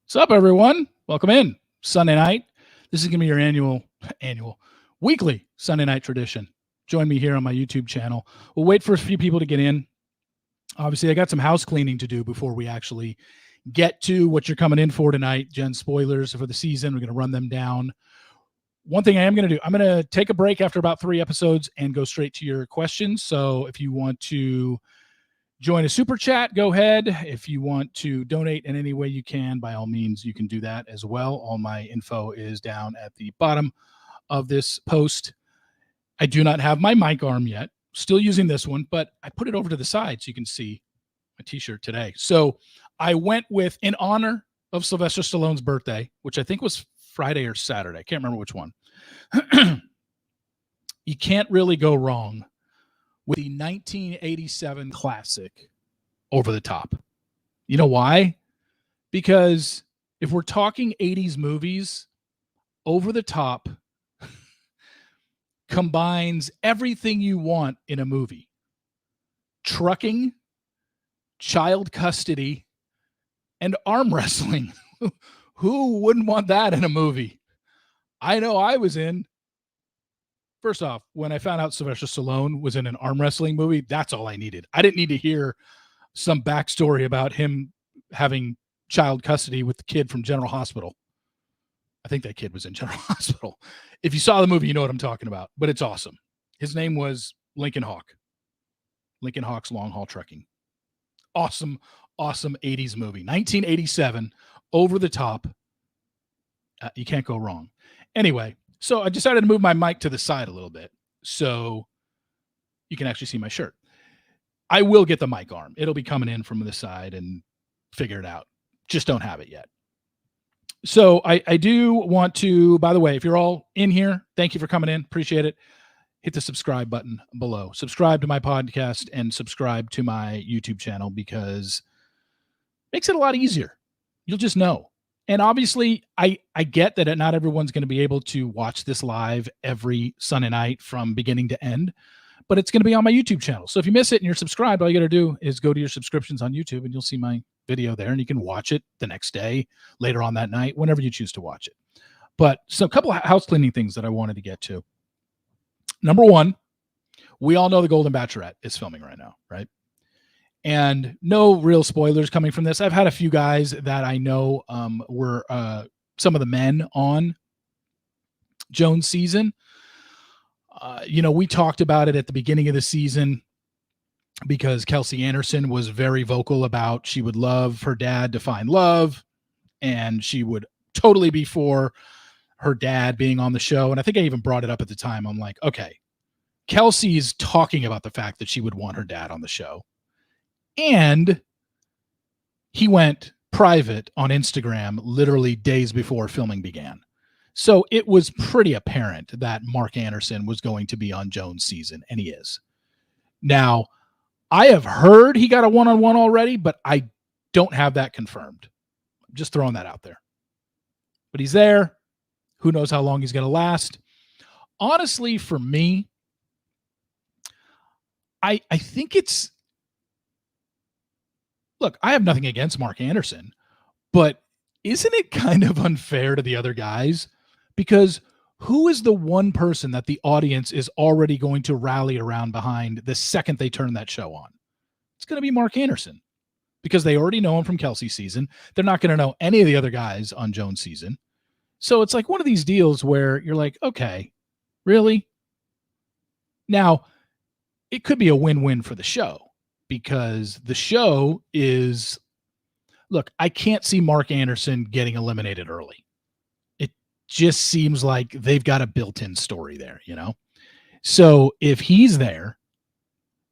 What's up, everyone? Welcome in. Sunday night. This is going to be your weekly Sunday night tradition. Join me here on my YouTube channel. We'll wait for a few people to get in. Obviously, I got some house cleaning to do before we actually get to what you're coming in for tonight. Jen, spoilers for the season. We're going to run them down. One thing I am going to do, I'm going to take a break after about 3 episodes and go straight to your questions. So if you want to join a super chat, go ahead. If you want to donate in any way you can, by all means, you can do that as well. All my info is down at the bottom of this post. I do not have my mic arm yet. Still using this one, but I put it over to the side so you can see my t-shirt today. So I went with, in honor of Sylvester Stallone's birthday, which I think was Friday or Saturday. I can't remember which one. You can't really go wrong with the 1987 classic, Over the Top. You know why? Because if we're talking 80s movies, Over the Top combines everything you want in a movie. Trucking, child custody, and arm wrestling. Who wouldn't want that in a movie? I know I was in. First off, when I found out Sylvester Stallone was in an arm wrestling movie, that's all I needed. I didn't need to hear some backstory about him having child custody with the kid from General Hospital. I think that kid was in General Hospital. If you saw the movie, you know what I'm talking about, but it's awesome. His name was Lincoln Hawk. Lincoln Hawk's Long Haul Trucking. Awesome, awesome 80s movie. 1987, Over the Top. You can't go wrong. Anyway, so I decided to move my mic to the side a little bit so you can actually see my shirt. I will get the mic arm. It'll be coming in from the side and figure it out. Just don't have it yet. So I do want to, by the way, if you're all in here, thank you for coming in. Appreciate it. Hit the subscribe button below. Subscribe to my podcast and subscribe to my YouTube channel because it makes it a lot easier. You'll just know. And obviously, I get that not everyone's going to be able to watch this live every Sunday night from beginning to end, but it's going to be on my YouTube channel. So if you miss it and you're subscribed, all you got to do is go to your subscriptions on YouTube and you'll see my video there and you can watch it the next day, later on that night, whenever you choose to watch it. But so a couple of house cleaning things that I wanted to get to. Number one, we all know the Golden Bachelorette is filming right now, right? And no real spoilers coming from this. I've had a few guys that I know were some of the men on Joan's season. We talked about it at the beginning of the season because Kelsey Anderson was very vocal about she would love her dad to find love and she would totally be for her dad being on the show. And I think I even brought it up at the time. I'm like, okay, Kelsey's talking about the fact that she would want her dad on the show. And he went private on Instagram literally days before filming began. So it was pretty apparent that Mark Anderson was going to be on Joan's season, and he is. Now, I have heard he got a one-on-one already, but I don't have that confirmed. I'm just throwing that out there. But he's there. Who knows how long he's going to last? Honestly, for me, I think it's... Look, I have nothing against Mark Anderson, but isn't it kind of unfair to the other guys? Because who is the one person that the audience is already going to rally around behind the second they turn that show on? It's going to be Mark Anderson because they already know him from Kelsey's season. They're not going to know any of the other guys on Joan's season. So it's like one of these deals where you're like, okay, really? Now, it could be a win-win for the show. Because the show is, look, I can't see Mark Anderson getting eliminated early. It just seems like they've got a built-in story there, So if he's there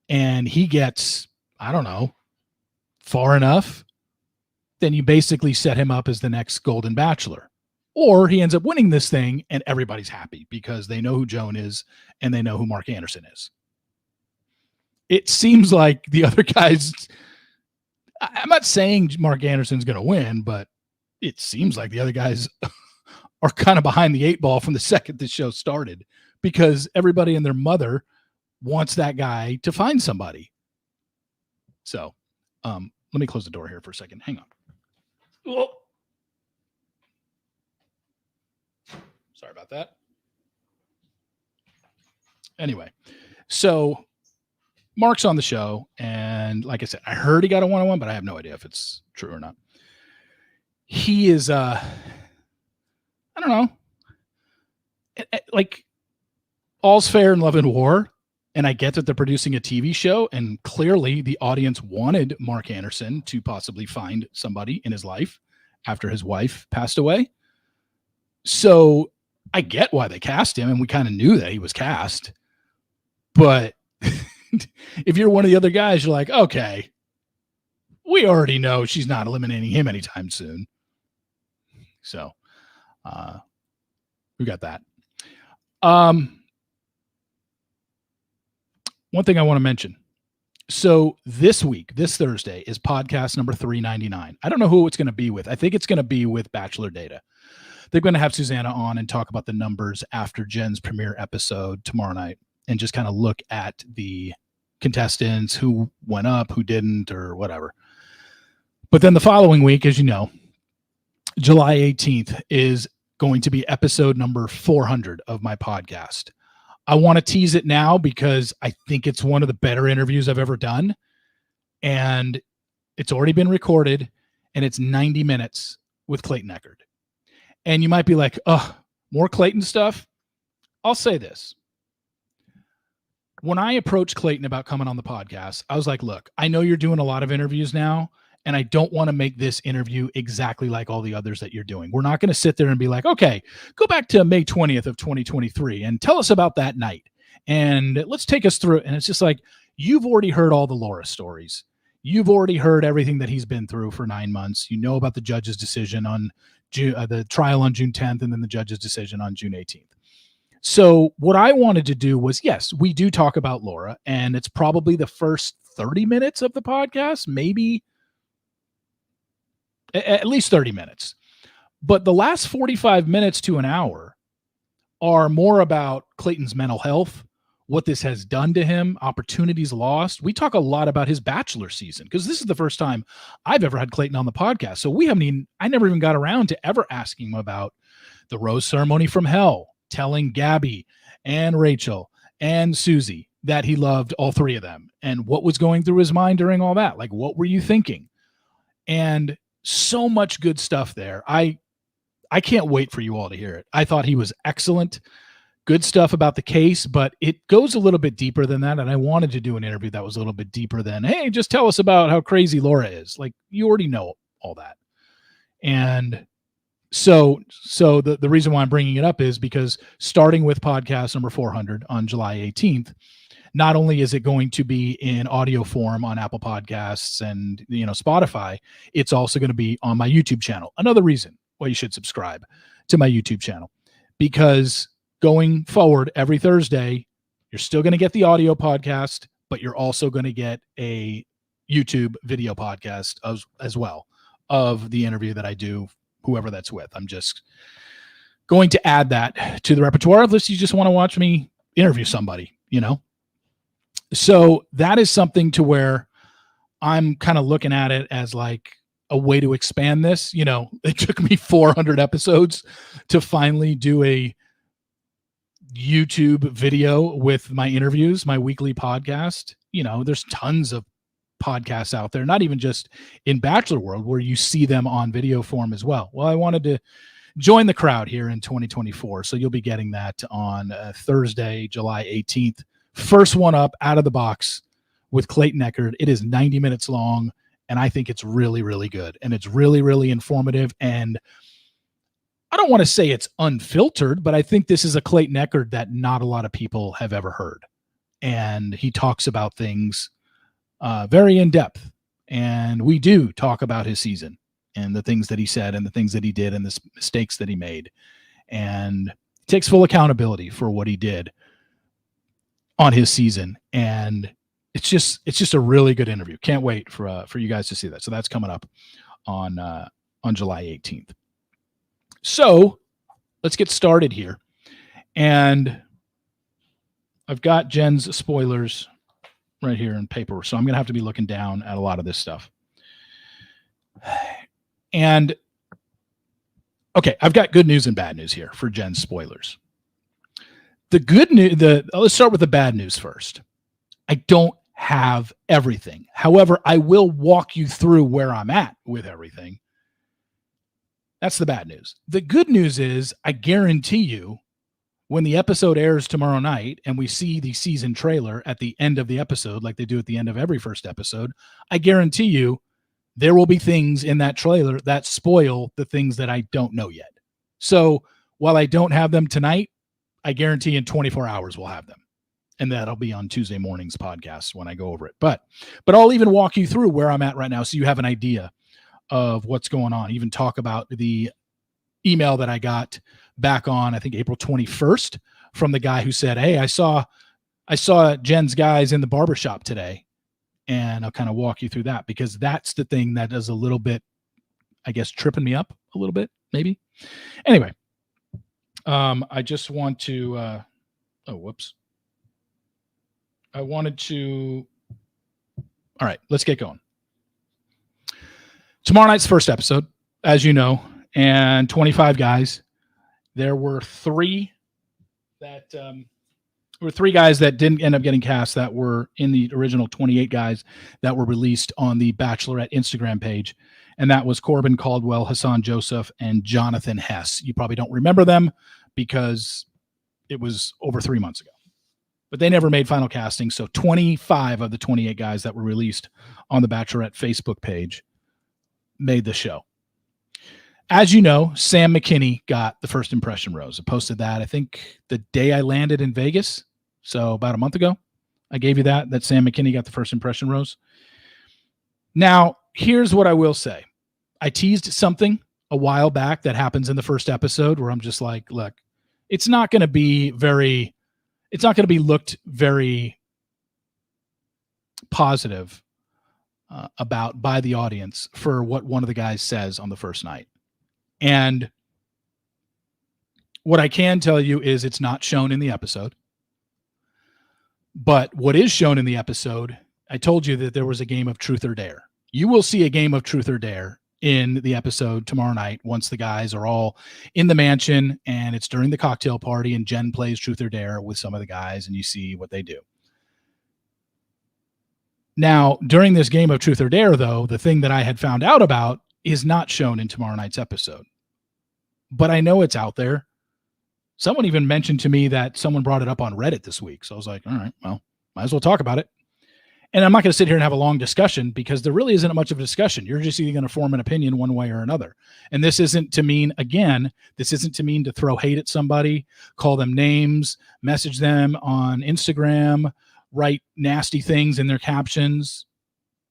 and he gets, I don't know, far enough, then you basically set him up as the next Golden Bachelor. Or he ends up winning this thing and everybody's happy because they know who Joan is and they know who Mark Anderson is. It seems like the other guys, I'm not saying Mark Anderson's going to win, but it seems like the other guys are kind of behind the 8 ball from the second the show started because everybody and their mother wants that guy to find somebody. So let me close the door here for a second. Hang on. Sorry about that. Anyway, so Mark's on the show, and like I said, I heard he got a one-on-one, but I have no idea if it's true or not. He is, I don't know, like, all's fair in love and war, and I get that they're producing a TV show, and clearly the audience wanted Mark Anderson to possibly find somebody in his life after his wife passed away. So I get why they cast him, and we kind of knew that he was cast. But if you're one of the other guys, you're like, okay, we already know she's not eliminating him anytime soon. So we got that. One thing I want to mention. So this week, this Thursday, is podcast number 399. I don't know who it's going to be with. I think it's going to be with Bachelor Data. They're going to have Susanna on and talk about the numbers after Jen's premiere episode tomorrow night and just kind of look at the contestants, who went up, who didn't, or whatever. But then the following week, as you know, July 18th is going to be episode number 400 of my podcast. I want to tease it now because I think it's one of the better interviews I've ever done. And it's already been recorded, and it's 90 minutes with Clayton Echard. And you might be like, oh, more Clayton stuff? I'll say this. When I approached Clayton about coming on the podcast, I was like, look, I know you're doing a lot of interviews now, and I don't want to make this interview exactly like all the others that you're doing. We're not going to sit there and be like, okay, go back to May 20th of 2023 and tell us about that night. And let's take us through it. And it's just like, you've already heard all the Laura stories. You've already heard everything that he's been through for 9 months. You know about the judge's decision on the trial on June 10th, and then the judge's decision on June 18th. So what I wanted to do was, yes, we do talk about Laura, and it's probably the first 30 minutes of the podcast, maybe at least 30 minutes. But the last 45 minutes to an hour are more about Clayton's mental health, what this has done to him, opportunities lost. We talk a lot about his Bachelor season because this is the first time I've ever had Clayton on the podcast. So I never even got around to ever asking him about the rose ceremony from hell, telling Gabby and Rachel and Susie that he loved all three of them and what was going through his mind during all that. Like, what were you thinking? And so much good stuff there. I can't wait for you all to hear it. I thought he was excellent. Good stuff about the case, but it goes a little bit deeper than that. And I wanted to do an interview that was a little bit deeper than, hey, just tell us about how crazy Laura is. Like, you already know all that. And so the reason why I'm bringing it up is because starting with podcast number 400 on July 18th, not only is it going to be in audio form on Apple Podcasts and, Spotify, it's also going to be on my YouTube channel. Another reason why you should subscribe to my YouTube channel, because going forward every Thursday, you're still going to get the audio podcast, but you're also going to get a YouTube video podcast as well of the interview that I do, whoever that's with. I'm just going to add that to the repertoire unless you just want to watch me interview somebody, So that is something to where I'm kind of looking at it as like a way to expand this. It took me 400 episodes to finally do a YouTube video with my interviews, my weekly podcast. There's tons of podcasts out there, not even just in Bachelor world, where you see them on video form as well. Well, I wanted to join the crowd here in 2024. So you'll be getting that on Thursday, July 18th. First one up out of the box with Clayton Echard. It is 90 minutes long, and I think it's really, really good. And it's really, really informative. And I don't want to say it's unfiltered, but I think this is a Clayton Echard that not a lot of people have ever heard. And he talks about things very in depth. And we do talk about his season and the things that he said and the things that he did and the mistakes that he made. And he takes full accountability for what he did on his season. And it's just a really good interview. Can't wait for you guys to see that. So that's coming up on July 18th. So let's get started here. And I've got Jen's spoilers right here in paper. So I'm going to have to be looking down at a lot of this stuff. And Okay, I've got good news and bad news here for Jen's spoilers. The good news, let's start with the bad news first. I don't have everything. However, I will walk you through where I'm at with everything. That's the bad news. The good news is I guarantee you when the episode airs tomorrow night and we see the season trailer at the end of the episode, like they do at the end of every first episode, I guarantee you there will be things in that trailer that spoil the things that I don't know yet. So while I don't have them tonight, I guarantee in 24 hours we'll have them. And that'll be on Tuesday morning's podcast when I go over it. But I'll even walk you through where I'm at right now so you have an idea of what's going on. Even talk about the email that I got back on, I think, April 21st from the guy who said, hey, I saw Jen's guys in the barbershop today. And I'll kind of walk you through that because that's the thing that is a little bit, I guess, tripping me up a little bit, maybe. Anyway, I just want to, I wanted to, all right, let's get going. Tomorrow night's first episode, as you know, and 25 guys. There were three guys that didn't end up getting cast that were in the original 28 guys that were released on the Bachelorette Instagram page. And that was Corbin Caldwell, Hassan Joseph, and Jonathan Hess. You probably don't remember them because it was over 3 months ago. But they never made final casting. So 25 of the 28 guys that were released on the Bachelorette Facebook page made the show. As you know, Sam McKinney got the first impression rose. I posted that, I think, the day I landed in Vegas. So about a month ago, I gave you that Sam McKinney got the first impression rose. Now, here's what I will say. I teased something a while back that happens in the first episode where I'm just like, look, it's not going to be looked very positive about by the audience for what one of the guys says on the first night. And what I can tell you is it's not shown in the episode. But what is shown in the episode, I told you that there was a game of truth or dare. You will see a game of truth or dare in the episode tomorrow night once the guys are all in the mansion and it's during the cocktail party and Jen plays truth or dare with some of the guys and you see what they do. Now, during this game of truth or dare, though, the thing that I had found out about is not shown in tomorrow night's episode. But I know it's out there. Someone even mentioned to me that someone brought it up on Reddit this week. So I was like, all right, well, might as well talk about it. And I'm not going to sit here and have a long discussion because there really isn't much of a discussion. You're just either going to form an opinion one way or another. And this isn't to mean to throw hate at somebody, call them names, message them on Instagram, write nasty things in their captions.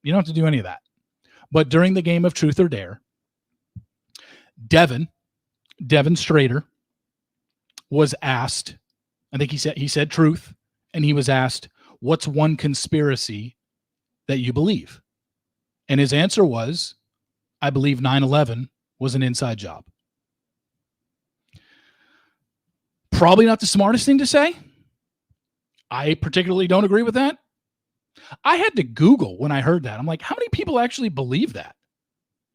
You don't have to do any of that. But during the game of truth or dare, Devin Strader was asked, I think he said truth, and he was asked, what's one conspiracy that you believe? And his answer was, I believe 9/11 was an inside job. Probably not the smartest thing to say. I particularly don't agree with that. I had to Google when I heard that. I'm like, how many people actually believe that?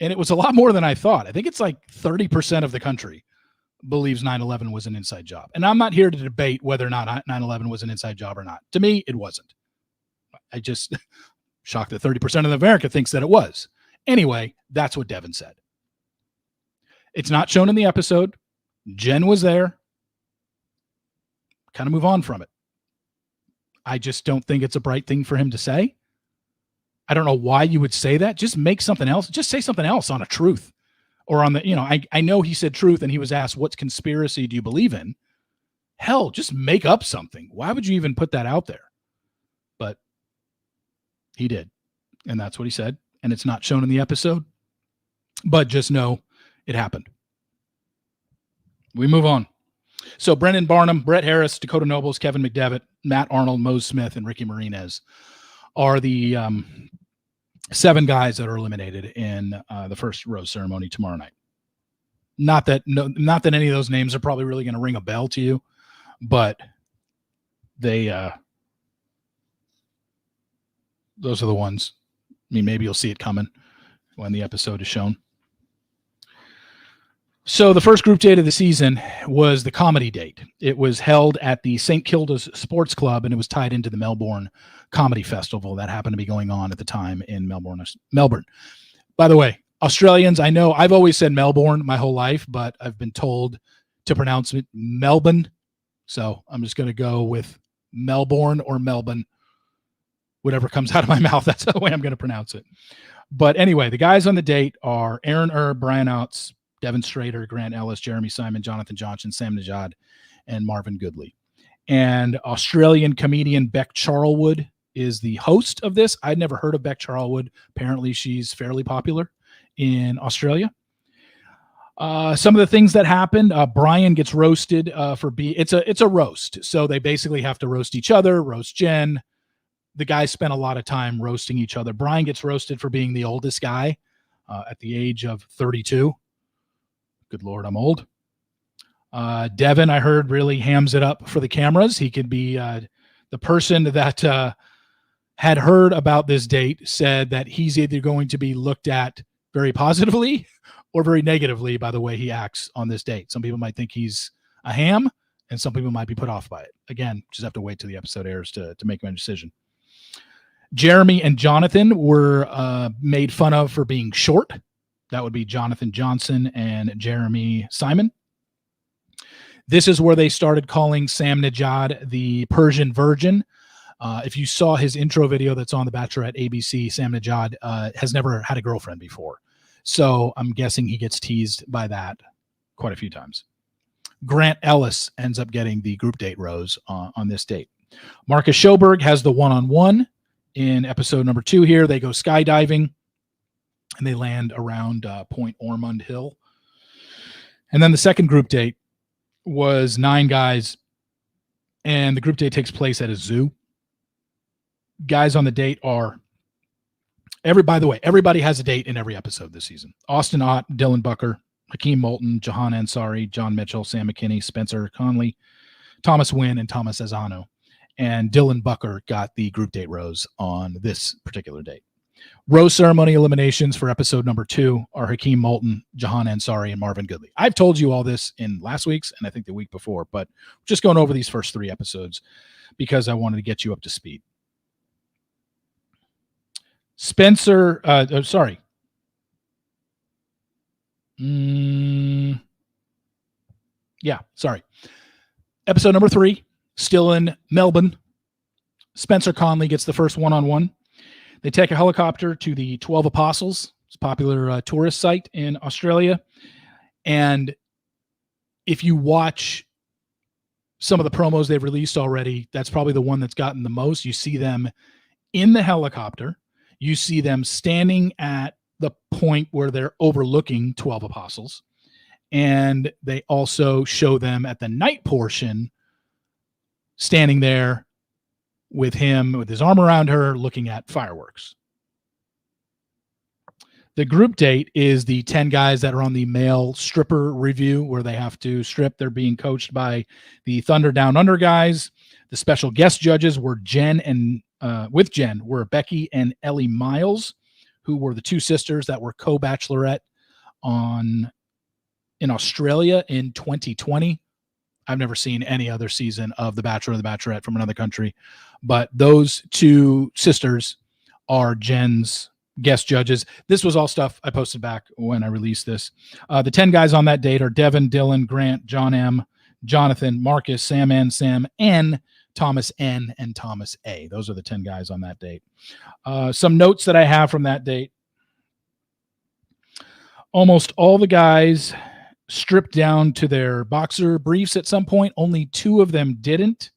And it was a lot more than I thought. I think it's like 30% of the country believes 9/11 was an inside job. And I'm not here to debate whether or not 9/11 was an inside job or not. To me, it wasn't. I just shocked that 30% of America thinks that it was. Anyway, that's what Devin said. It's not shown in the episode. Jen was there. Kind of move on from it. I just don't think it's a bright thing for him to say. I don't know why you would say that. Just make something else. Just say something else on a truth. Or on the, I know he said truth and he was asked, what conspiracy do you believe in? Hell, just make up something. Why would you even put that out there? But he did. And that's what he said. And it's not shown in the episode. But just know it happened. We move on. So Brendan Barnum, Brett Harris, Dakota Nobles, Kevin McDevitt, Matt Arnold, Mose Smith, and Ricky Marinez are the 7 guys that are eliminated in the first rose ceremony tomorrow night. Not that any of those names are probably really going to ring a bell to you, but they those are the ones. I mean, maybe you'll see it coming when the episode is shown. So the first group date of the season was the comedy date. It was held at the St. Kilda's Sports Club, and it was tied into the Melbourne Comedy Festival that happened to be going on at the time in Melbourne. By the way, Australians, I know I've always said Melbourne my whole life, but I've been told to pronounce it Melbourne. So I'm just going to go with Melbourne or Melbourne. Whatever comes out of my mouth, that's the way I'm going to pronounce it. But anyway, the guys on the date are Aaron Erb, Brian Outs, Devin Strader, Grant Ellis, Jeremy Simon, Jonathan Johnson, Sam Najad, and Marvin Goodley. And Australian comedian Beck Charlwood is the host of this. I'd never heard of Beck Charlwood. Apparently, she's fairly popular in Australia. Some of the things that happened, Brian gets roasted for it's a roast. So they basically have to roast each other, roast Jen. The guys spent a lot of time roasting each other. Brian gets roasted for being the oldest guy at the age of 32. Good Lord, I'm old. Devin, I heard, really hams it up for the cameras. He could be the person that had heard about this date said that he's either going to be looked at very positively or very negatively by the way he acts on this date. Some people might think he's a ham, and some people might be put off by it. Again, just have to wait till the episode airs to make my decision. Jeremy and Jonathan were made fun of for being short. That would be Jonathan Johnson and Jeremy Simon. This is where they started calling Sam Najad the Persian Virgin. If you saw his intro video that's on the Bachelorette ABC, Sam Najad has never had a girlfriend before. So I'm guessing he gets teased by that quite a few times. Grant Ellis ends up getting the group date rose on this date. Marcus Schoberg has the one-on-one in episode number 2 here. They go skydiving, and they land around Point Ormond Hill. And then the second group date was 9 guys, and the group date takes place at a zoo. Guys on the date are by the way, everybody has a date in every episode this season. Austin Ott, Dylan Bucker, Hakeem Moulton, Jahan Ansari, John Mitchell, Sam McKinney, Spencer Conley, Thomas Wynn, and Thomas Azano. And Dylan Bucker got the group date rose on this particular date. Rose ceremony eliminations for episode number 2 are Hakeem Moulton, Jahan Ansari, and Marvin Goodley. I've told you all this in last week's and I think the week before, but just going over these first 3 episodes because I wanted to get you up to speed. Spencer, sorry. Sorry. Episode number 3, still in Melbourne. Spencer Conley gets the first one-on-one. They take a helicopter to the 12 Apostles. It's a popular tourist site in Australia. And if you watch some of the promos they've released already, that's probably the one that's gotten the most. You see them in the helicopter. You see them standing at the point where they're overlooking 12 Apostles. And they also show them at the night portion standing there with him, with his arm around her, looking at fireworks. The group date is the 10 guys that are on the male stripper review where they have to strip. They're being coached by the Thunder Down Under guys. The special guest judges were with Jen were Becky and Ellie Miles, who were the 2 sisters that were co-bachelorette in Australia in 2020. I've never seen any other season of The Bachelor or The Bachelorette from another country, but those 2 sisters are Jen's guest judges. This was all stuff I posted back when I released this. The 10 guys on that date are Devin, Dylan, Grant, John M, Jonathan, Marcus, Sam N, Sam N, Thomas N, and Thomas A. Those are the 10 guys on that date. Some notes that I have from that date. Almost all the guys stripped down to their boxer briefs at some point. Only 2 of them didn't.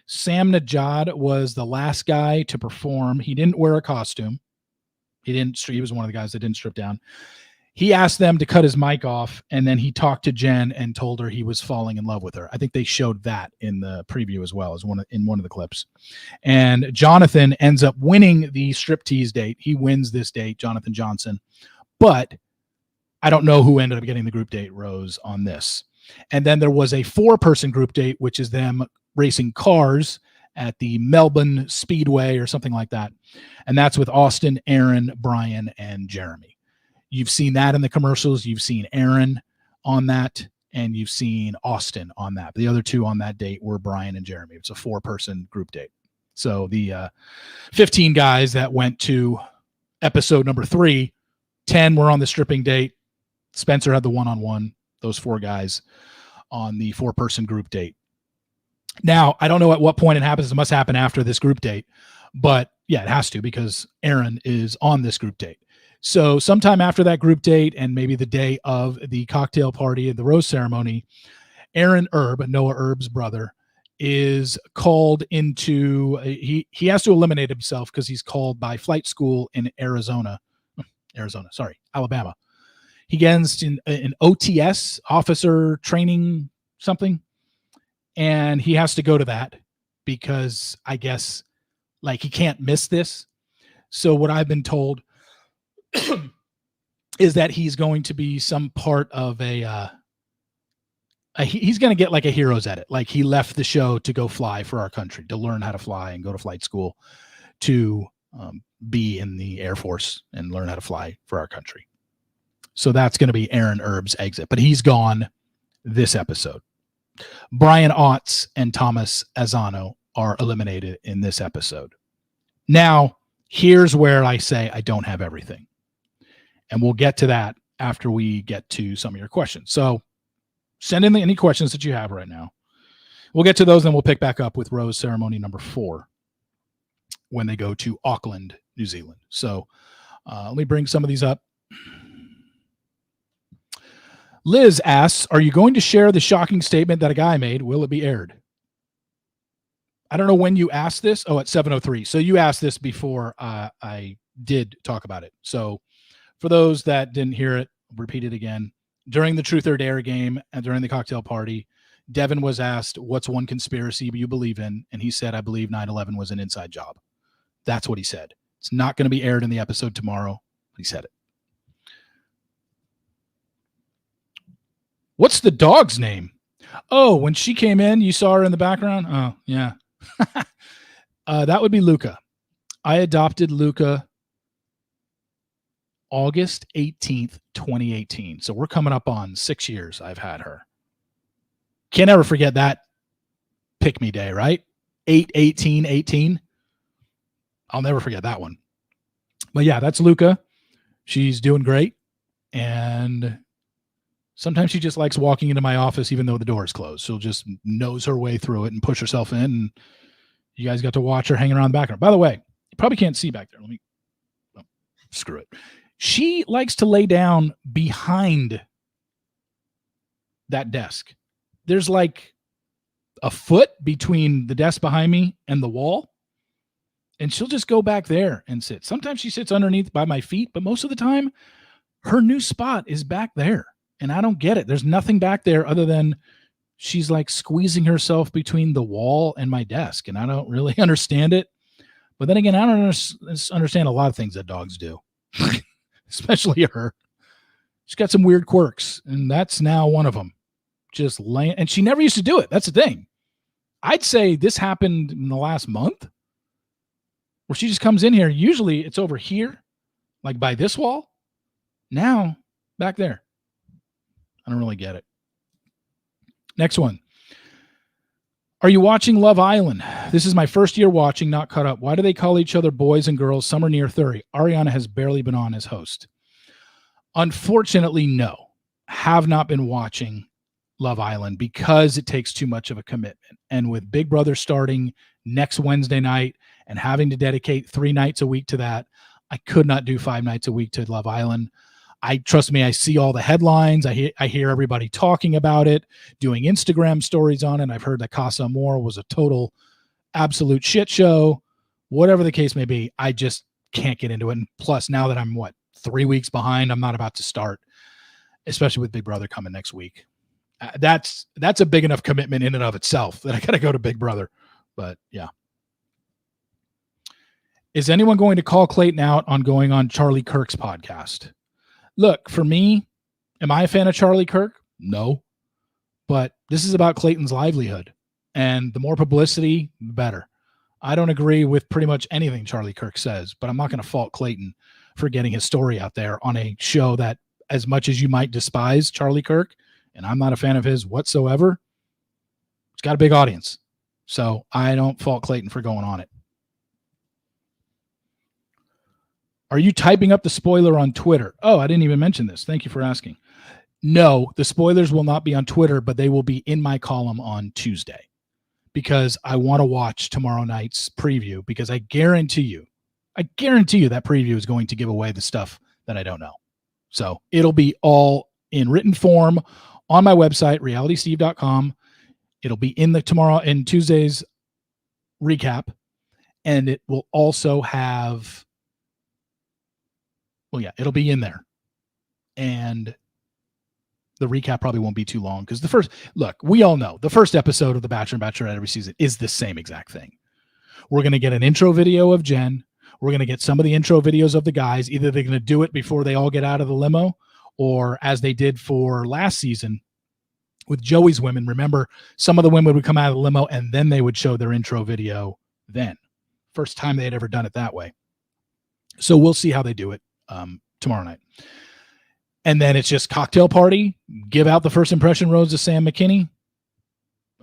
Sam Najad was the last guy to perform. He didn't wear a costume. He was one of the guys that didn't strip down. He asked them to cut his mic off, and then he talked to Jen and told her he was falling in love with her. I think they showed that in the preview as well as in one of the clips. And Jonathan ends up winning the striptease date. He wins this date, Jonathan Johnson. But I don't know who ended up getting the group date rose on this. And then there was a 4-person group date, which is them racing cars at the Melbourne Speedway or something like that. And that's with Austin, Aaron, Brian, and Jeremy. You've seen that in the commercials. You've seen Aaron on that, and you've seen Austin on that. The other 2 on that date were Brian and Jeremy. It's a 4-person group date. So the 15 guys that went to episode number 3, 10 were on the stripping date. Spencer had the one-on-one, those 4 guys on the 4-person group date. Now, I don't know at what point it happens. It must happen after this group date. But yeah, it has to, because Aaron is on this group date. So sometime after that group date, and maybe the day of the cocktail party and the rose ceremony, Aaron Erb, Noah Erb's brother, is called into, he has to eliminate himself because he's called by flight school in Alabama. He gets in an OTS, officer training something, and he has to go to that because I guess like he can't miss this. So what I've been told is that he's going to be some part of he's going to get like a hero's edit. Like he left the show to go fly for our country, to learn how to fly and go to flight school, to be in the Air Force and learn how to fly for our country. So that's going to be Aaron Erb's exit, but he's gone this episode. Brian Otts and Thomas Azzano are eliminated in this episode. Now, here's where I say I don't have everything. And we'll get to that after we get to some of your questions. So send in any questions that you have right now. We'll get to those, and we'll pick back up with Rose Ceremony number 4 when they go to Auckland, New Zealand. So let me bring some of these up. Liz asks, are you going to share the shocking statement that a guy made? Will it be aired? I don't know when you asked this. Oh, at 7:03. So you asked this before I did talk about it. So for those that didn't hear it, I'll repeat it again. During the Truth or Dare game and during the cocktail party, Devin was asked, what's one conspiracy you believe in? And he said, I believe 9/11 was an inside job. That's what he said. It's not going to be aired in the episode tomorrow. He said it. What's the dog's name? Oh, when she came in, you saw her in the background? Oh, yeah. That would be Luca. I adopted Luca August 18th, 2018. So we're coming up on 6 years I've had her. Can't ever forget that pick me day, right? 8/18/18. I'll never forget that one. But yeah, that's Luca. She's doing great. And sometimes she just likes walking into my office even though the door is closed. She'll just nose her way through it and push herself in. And you guys got to watch her hanging around the background. By the way, you probably can't see back there. Screw it. She likes to lay down behind that desk. There's like a foot between the desk behind me and the wall. And she'll just go back there and sit. Sometimes she sits underneath by my feet, but most of the time her new spot is back there. And I don't get it. There's nothing back there other than she's like squeezing herself between the wall and my desk. And I don't really understand it. But then again, I don't understand a lot of things that dogs do, especially her. She's got some weird quirks, and that's now one of them. Just laying, and she never used to do it. That's the thing. I'd say this happened in the last month where she just comes in here. Usually it's over here, like by this wall. Now back there. I don't really get it. Next one. Are you watching Love Island? This is my first year watching, not caught up. Why do they call each other boys and girls? Some are near 30. Ariana has barely been on as host. Unfortunately, no. Have not been watching Love Island because it takes too much of a commitment. And with Big Brother starting next Wednesday night and having to dedicate 3 nights a week to that, I could not do 5 nights a week to Love Island. Trust me, I see all the headlines. I hear everybody talking about it, doing Instagram stories on it. I've heard that Casa Amor was a total, absolute shit show. Whatever the case may be, I just can't get into it. And plus, now that I'm 3 weeks behind, I'm not about to start, especially with Big Brother coming next week. That's a big enough commitment in and of itself that I got to go to Big Brother. But yeah. Is anyone going to call Clayton out on going on Charlie Kirk's podcast? Look, for me, am I a fan of Charlie Kirk? No. But this is about Clayton's livelihood. And the more publicity, the better. I don't agree with pretty much anything Charlie Kirk says, but I'm not going to fault Clayton for getting his story out there on a show that, as much as you might despise Charlie Kirk, and I'm not a fan of his whatsoever, it's got a big audience. So I don't fault Clayton for going on it. Are you typing up the spoiler on Twitter? Oh, I didn't even mention this. Thank you for asking. No, the spoilers will not be on Twitter, but they will be in my column on Tuesday because I want to watch tomorrow night's preview because I guarantee you that preview is going to give away the stuff that I don't know. So it'll be all in written form on my website, realitysteve.com. It'll be in Tuesday's recap, and it will also have, it'll be in there. And the recap probably won't be too long because we all know the first episode of The Bachelor and Bachelorette every season is the same exact thing. We're going to get an intro video of Jen. We're going to get some of the intro videos of the guys. Either they're going to do it before they all get out of the limo, or as they did for last season with Joey's women. Remember, some of the women would come out of the limo and then they would show their intro video then. First time they had ever done it that way. So we'll see how they do it tomorrow night. And then it's just cocktail party, give out the first impression rose to Sam McKinney,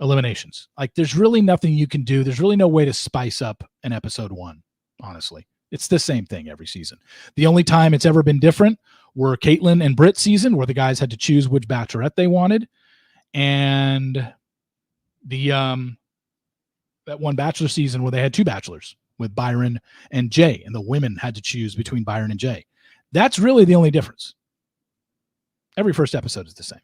eliminations. Like, there's really nothing you can do. There's really no way to spice up an episode 1, honestly. It's the same thing every season. The only time it's ever been different were Caitlin and Britt's season, where the guys had to choose which bachelorette they wanted. And the that one bachelor season where they had 2 bachelors with Byron and Jay, and the women had to choose between Byron and Jay. That's really the only difference. Every first episode is the same.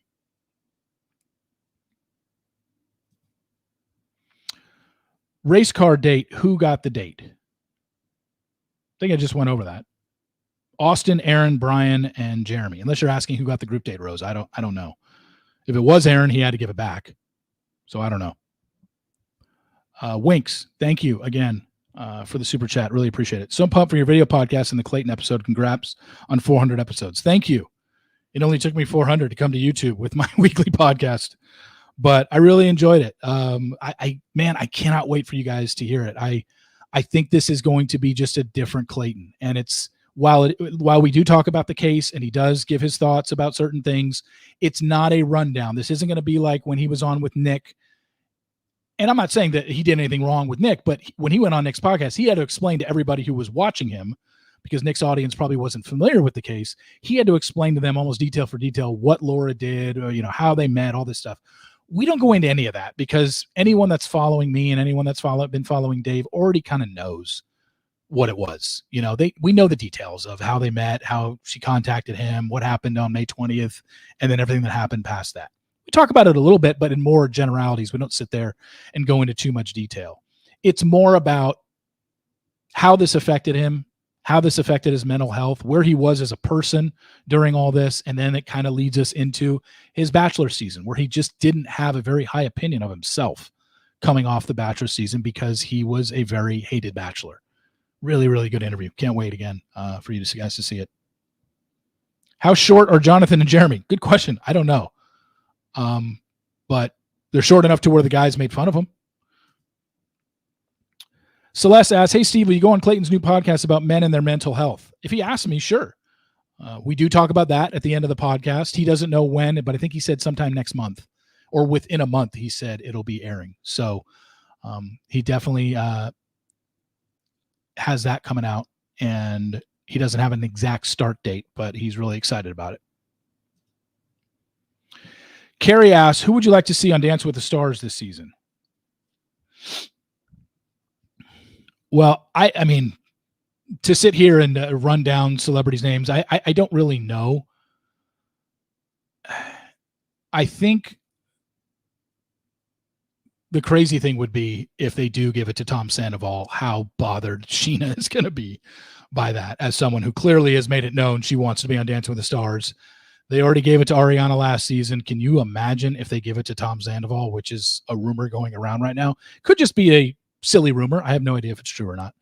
Race car date. Who got the date? I think I just went over that. Austin, Aaron, Brian, and Jeremy. Unless you're asking who got the group date, Rose. I don't know. If it was Aaron, he had to give it back. So I don't know. Winks, thank you again for the super chat. Really appreciate it. So pumped for your video podcast and the Clayton episode. Congrats on 400 episodes. Thank you. It only took me 400 to come to YouTube with my weekly podcast, but I really enjoyed it. I cannot wait for you guys to hear it. I think this is going to be just a different Clayton. And it's, while we do talk about the case and he does give his thoughts about certain things, it's not a rundown. This isn't going to be like when he was on with Nick. And I'm not saying that he did anything wrong with Nick, but when he went on Nick's podcast, he had to explain to everybody who was watching him, because Nick's audience probably wasn't familiar with the case. He had to explain to them almost detail for detail what Laura did, or, how they met, all this stuff. We don't go into any of that because anyone that's following me and anyone that's been following Dave already kind of knows what it was. We know the details of how they met, how she contacted him, what happened on May 20th, and then everything that happened past that. We talk about it a little bit, but in more generalities. We don't sit there and go into too much detail. It's more about how this affected him, how this affected his mental health, where he was as a person during all this. And then it kind of leads us into his Bachelor season, where he just didn't have a very high opinion of himself coming off the Bachelor season because he was a very hated Bachelor. Really, really good interview. Can't wait again for you guys to see it. How short are Jonathan and Jeremy? Good question. I don't know. But they're short enough to where the guys made fun of them. Celeste asks, hey, Steve, will you go on Clayton's new podcast about men and their mental health? If he asks me, sure. We do talk about that at the end of the podcast. He doesn't know when, but I think he said sometime next month or within a month, he said it'll be airing. So he definitely has that coming out, and he doesn't have an exact start date, but he's really excited about it. Carrie asks, who would you like to see on Dance with the Stars this season? Well, I mean, to sit here and run down celebrities' names, I don't really know. I think the crazy thing would be if they do give it to Tom Sandoval, how bothered Sheena is going to be by that, as someone who clearly has made it known she wants to be on Dancing with the Stars. They already gave it to Ariana last season. Can you imagine if they give it to Tom Sandoval, which is a rumor going around right now? Could just be a silly rumor. I have no idea if it's true or not.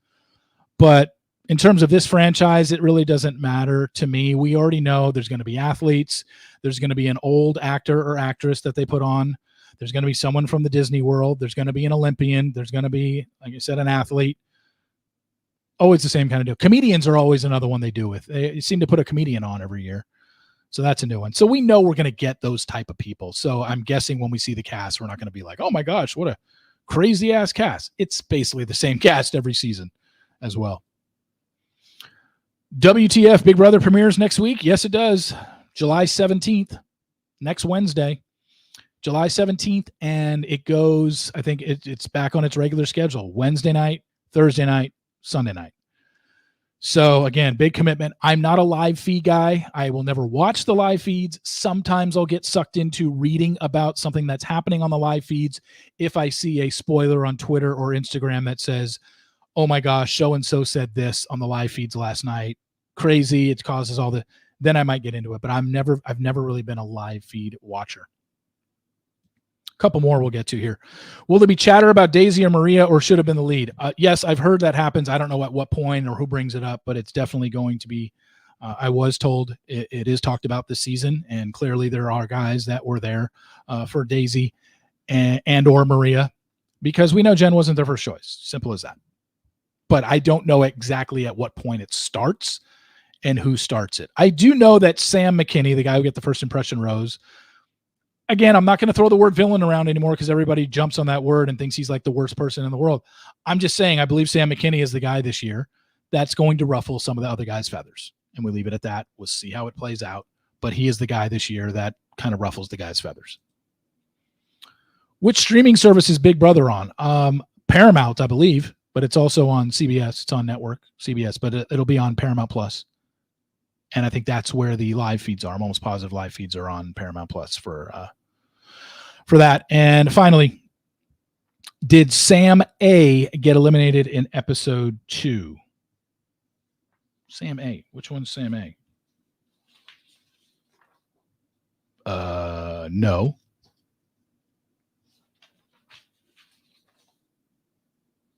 But in terms of this franchise, it really doesn't matter to me. We already know there's going to be athletes. There's going to be an old actor or actress that they put on. There's going to be someone from the Disney world. There's going to be an Olympian. There's going to be, like I said, an athlete. Always the same kind of deal. Comedians are always another one they do with. They seem to put a comedian on every year. So that's a new one. So we know we're going to get those type of people. So I'm guessing when we see the cast, we're not going to be like, oh my gosh, what a crazy ass cast. It's basically the same cast every season as well. WTF Big Brother premieres next week. Yes, it does. July 17th, next Wednesday, July 17th. And it goes, I think it's back on its regular schedule. Wednesday night, Thursday night, Sunday night. So again, big commitment. I'm not a live feed guy. I will never watch the live feeds. Sometimes I'll get sucked into reading about something that's happening on the live feeds. If I see a spoiler on Twitter or Instagram that says, oh my gosh, so-and-so said this on the live feeds last night. Crazy. It causes all the, then I might get into it, but I've never really been a live feed watcher. Couple more we'll get to here. Will there be chatter about Daisy or Maria, or should have been the lead? Yes, I've heard that happens. I don't know at what point or who brings it up, but it's definitely going to be. I was told it is talked about this season, and clearly there are guys that were there for Daisy and or Maria, because we know Jen wasn't their first choice. Simple as that. But I don't know exactly at what point it starts and who starts it. I do know that Sam McKinney, the guy who got the first impression rose. Again, I'm not going to throw the word villain around anymore because everybody jumps on that word and thinks he's like the worst person in the world. I'm just saying I believe Sam McKinney is the guy this year that's going to ruffle some of the other guys' feathers. And we leave it at that. We'll see how it plays out. But he is the guy this year that kind of ruffles the guys' feathers. Which streaming service is Big Brother on? Paramount, I believe, but it's also on CBS. It's on network CBS, but it'll be on Paramount Plus. And I think that's where the live feeds are. I'm almost positive live feeds are on Paramount Plus for that. And finally, did Sam A get eliminated in episode 2? Sam A. Which one's Sam A? No.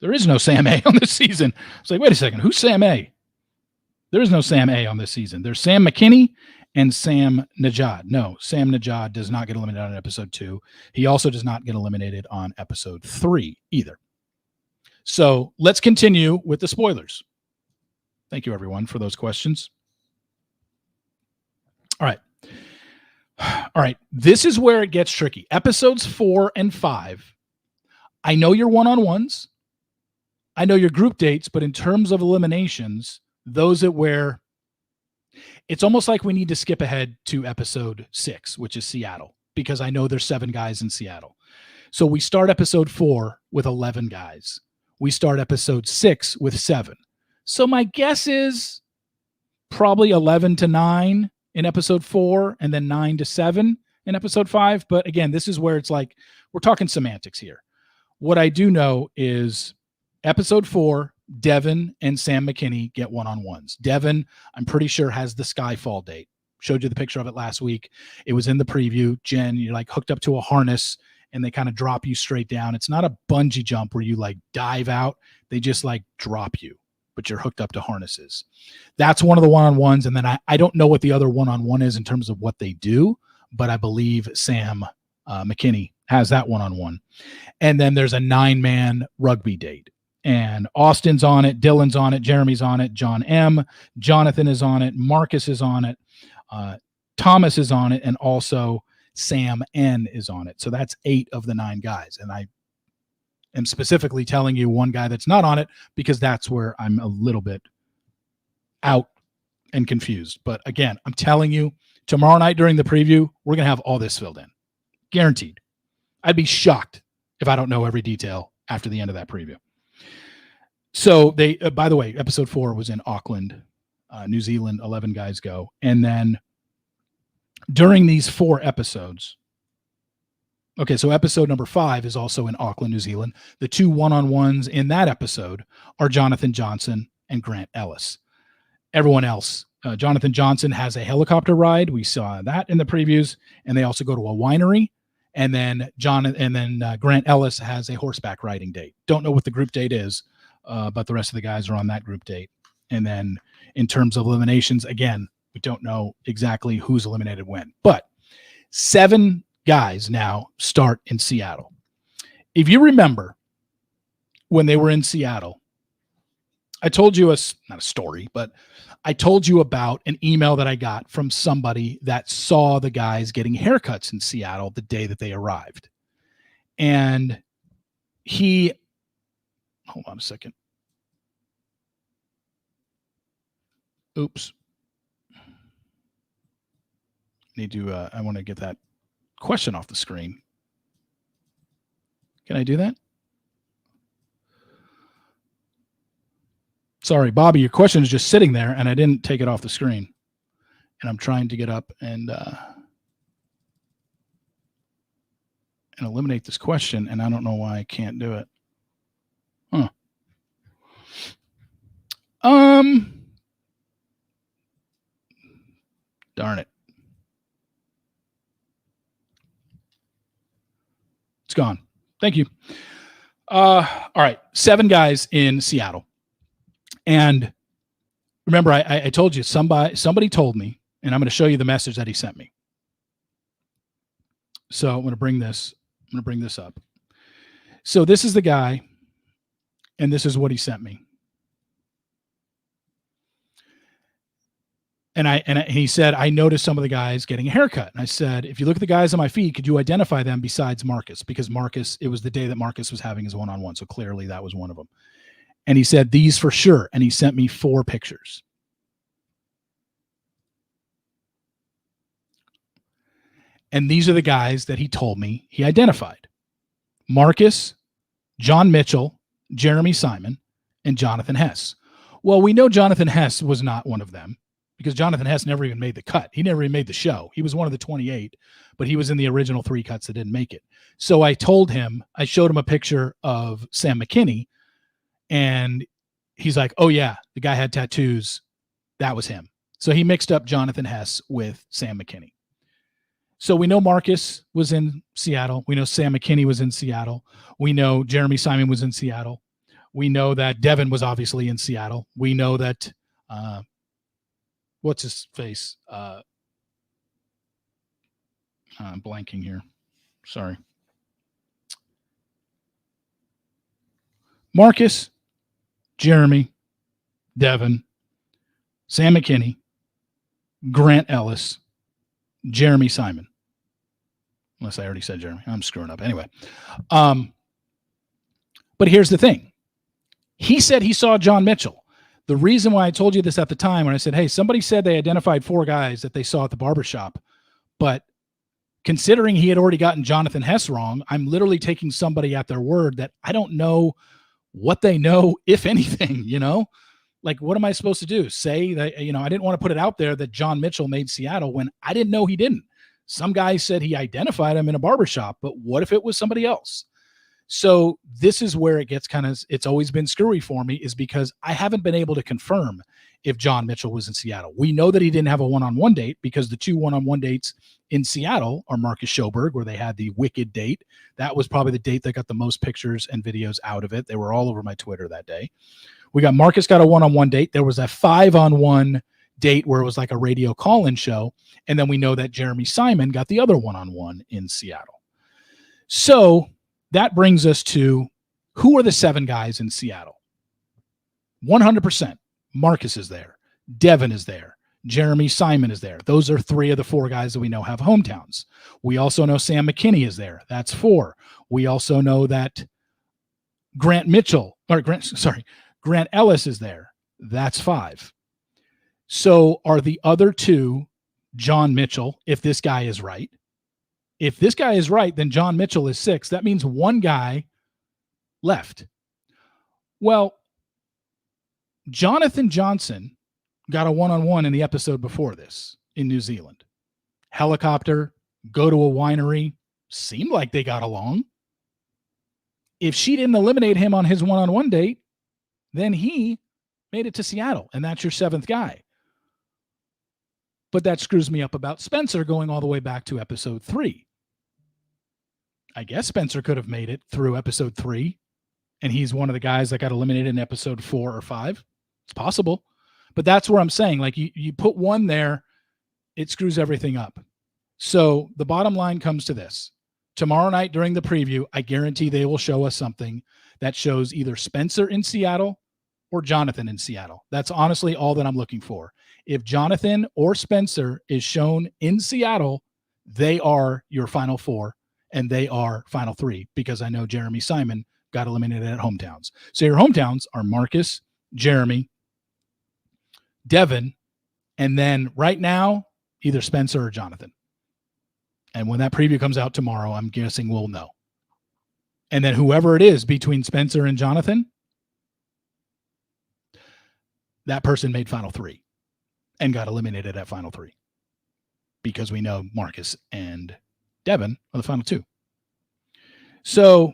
There is no Sam A on this season. It's like, wait a second, who's Sam A? There is no Sam A on this season. There's Sam McKinney and Sam Najad. No, Sam Najad does not get eliminated on episode 2. He also does not get eliminated on episode 3 either. So let's continue with the spoilers. Thank you, everyone, for those questions. All right. This is where it gets tricky. Episodes 4 and 5. I know your one-on-ones. I know your group dates, but in terms of eliminations, those that where it's almost like we need to skip ahead to episode 6, which is Seattle, because I know there's 7 guys in Seattle. So we start episode 4 with 11 guys. We start episode 6 with 7. So my guess is probably 11 to 9 in episode 4 and then 9 to 7 in episode 5. But again, this is where it's like, we're talking semantics here. What I do know is episode 4, Devin and Sam McKinney get one-on-ones. Devin, I'm pretty sure, has the Skyfall date. Showed you the picture of it last week. It was in the preview. Jen, you're like hooked up to a harness and they kind of drop you straight down. It's not a bungee jump where you like dive out. They just like drop you, but you're hooked up to harnesses. That's one of the one-on-ones. And then I don't know what the other one-on-one is in terms of what they do, but I believe Sam McKinney has that one-on-one. And then there's a 9-man rugby date. And Austin's on it, Dylan's on it, Jeremy's on it, John M, Jonathan is on it, Marcus is on it, Thomas is on it, and also Sam N is on it. So that's 8 of the 9 guys. And I am specifically telling you one guy that's not on it because that's where I'm a little bit out and confused. But again, I'm telling you, tomorrow night during the preview, we're going to have all this filled in. Guaranteed. I'd be shocked if I don't know every detail after the end of that preview. So they, by the way, episode 4 was in Auckland, New Zealand. 11 guys go. And then during these 4 episodes, okay, so episode number 5 is also in Auckland, New Zealand. The 2 one-on-ones in that episode are Jonathan Johnson and Grant Ellis. Everyone else, Jonathan Johnson has a helicopter ride. We saw that in the previews. And they also go to a winery. And then Grant Ellis has a horseback riding date. Don't know what the group date is. But the rest of the guys are on that group date. And then in terms of eliminations, again, we don't know exactly who's eliminated when. But 7 guys now start in Seattle. If you remember when they were in Seattle, I told you not a story, but I told you about an email that I got from somebody that saw the guys getting haircuts in Seattle the day that they arrived. And hold on a second. Oops. I want to get that question off the screen. Can I do that? Sorry, Bobby, your question is just sitting there and I didn't take it off the screen. And I'm trying to get up and eliminate this question, and I don't know why I can't do it. Huh. Darn it. It's gone. Thank you. All right. 7 guys in Seattle. And remember, I told you somebody told me, and I'm going to show you the message that he sent me. So I'm going to bring this up. So this is the guy, and this is what he sent me. And he said, I noticed some of the guys getting a haircut. And I said, if you look at the guys on my feed, could you identify them besides Marcus? Because Marcus, it was the day that Marcus was having his one-on-one. So clearly that was one of them. And he said, these for sure. And he sent me 4 pictures. And these are the guys that he told me he identified. Marcus, John Mitchell, Jeremy Simon, and Jonathan Hess. Well, we know Jonathan Hess was not one of them, because Jonathan Hess never even made the cut. He never even made the show. He was one of the 28, but he was in the original 3 cuts that didn't make it. So I showed him a picture of Sam McKinney, and he's like, oh yeah, the guy had tattoos. That was him. So he mixed up Jonathan Hess with Sam McKinney. So we know Marcus was in Seattle. We know Sam McKinney was in Seattle. We know Jeremy Simon was in Seattle. We know that Devin was obviously in Seattle. We know that, what's his face? I'm blanking here. Sorry. Marcus, Jeremy, Devin, Sam McKinney, Grant Ellis, Jeremy Simon. Unless I already said Jeremy. I'm screwing up. Anyway. But here's the thing. He said he saw John Mitchell. The reason why I told you this at the time when I said, hey, somebody said they identified 4 guys that they saw at the barbershop, but considering he had already gotten Jonathan Hess wrong, I'm literally taking somebody at their word that I don't know what they know, if anything, like, what am I supposed to do? Say that, I didn't want to put it out there that John Mitchell made Seattle when I didn't know he didn't. Some guy said he identified him in a barbershop, but what if it was somebody else? So this is where it gets it's always been screwy for me, is because I haven't been able to confirm if John Mitchell was in Seattle. We know that he didn't have a one-on-one date, because the 2 one-on-one dates in Seattle are Marcus Schoberg, where they had the wicked date. That was probably the date that got the most pictures and videos out of it. They were all over my Twitter that day. We got Marcus got a one-on-one date. There was a 5-on-1 date where it was like a radio call-in show. And then we know that Jeremy Simon got the other one-on-one in Seattle. So that brings us to, who are the 7 guys in Seattle? 100%. Marcus is there. Devin is there. Jeremy Simon is there. Those are 3 of the 4 guys that we know have hometowns. We also know Sam McKinney is there. That's 4. We also know that Grant Ellis is there. That's 5. So are the other 2 John Mitchell, if this guy is right? If this guy is right, then John Mitchell is 6. That means 1 guy left. Well, Jonathan Johnson got a one-on-one in the episode before this in New Zealand. Helicopter, go to a winery, seemed like they got along. If she didn't eliminate him on his one-on-one date, then he made it to Seattle, and that's your 7th guy. But that screws me up about Spencer going all the way back to episode 3. I guess Spencer could have made it through episode 3, and he's one of the guys that got eliminated in episode 4 or 5. It's possible. But that's where I'm saying, like, you put 1 there, it screws everything up. So the bottom line comes to this. Tomorrow night during the preview, I guarantee they will show us something that shows either Spencer in Seattle or Jonathan in Seattle. That's honestly all that I'm looking for. If Jonathan or Spencer is shown in Seattle, they are your final four, and they are final three, because I know Jeremy Simon got eliminated at hometowns. So your hometowns are Marcus, Jeremy, Devin, and then right now, either Spencer or Jonathan. And when that preview comes out tomorrow, I'm guessing we'll know. And then whoever it is between Spencer and Jonathan, that person made final three and got eliminated at final three, because we know Marcus and Devin are the final two. So,